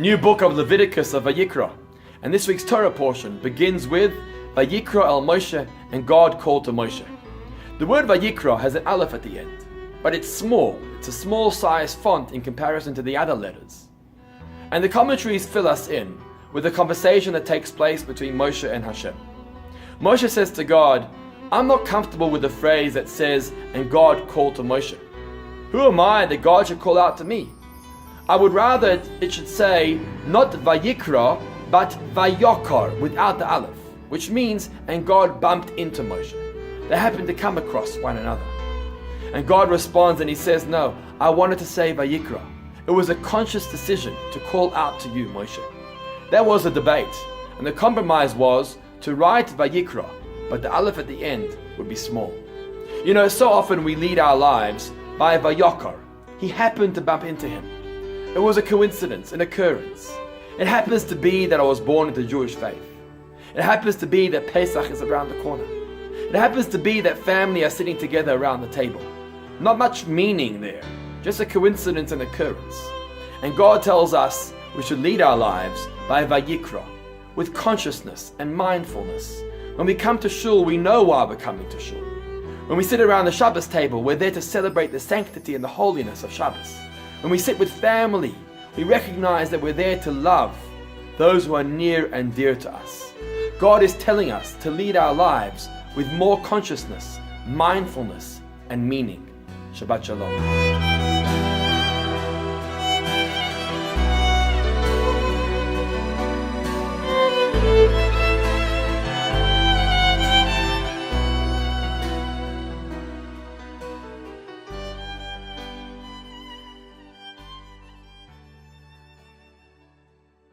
new book of Leviticus of Vayikra, and this week's Torah portion begins with Vayikra el Moshe, and God called to Moshe. The word Vayikra has an aleph at the end, but it's small. It's a small size font in comparison to the other letters. And the commentaries fill us in with a conversation that takes place between Moshe and Hashem. Moshe says to God, I'm not comfortable with the phrase that says, and God called to Moshe. Who am I that God should call out to me? I would rather it should say, not Vayikra, but Vayokar, without the aleph, which means, and God bumped into Moshe. They happened to come across one another. And God responds and he says, no, I wanted to say Vayikra. It was a conscious decision to call out to you, Moshe. There was a debate, and the compromise was to write Vayikra, but the aleph at the end would be small. You know, so often we lead our lives by Vayokar. He happened to bump into him. It was a coincidence, an occurrence. It happens to be that I was born into Jewish faith. It happens to be that Pesach is around the corner. It happens to be that family are sitting together around the table. Not much meaning there, just a coincidence and occurrence. And God tells us we should lead our lives by Vayikra, with consciousness and mindfulness. When we come to Shul, we know why we're coming to Shul. When we sit around the Shabbos table, we're there to celebrate the sanctity and the holiness of Shabbos. When we sit with family, we recognize that we're there to love those who are near and dear to us. God is telling us to lead our lives with more consciousness, mindfulness, and meaning. Shabbat Shalom.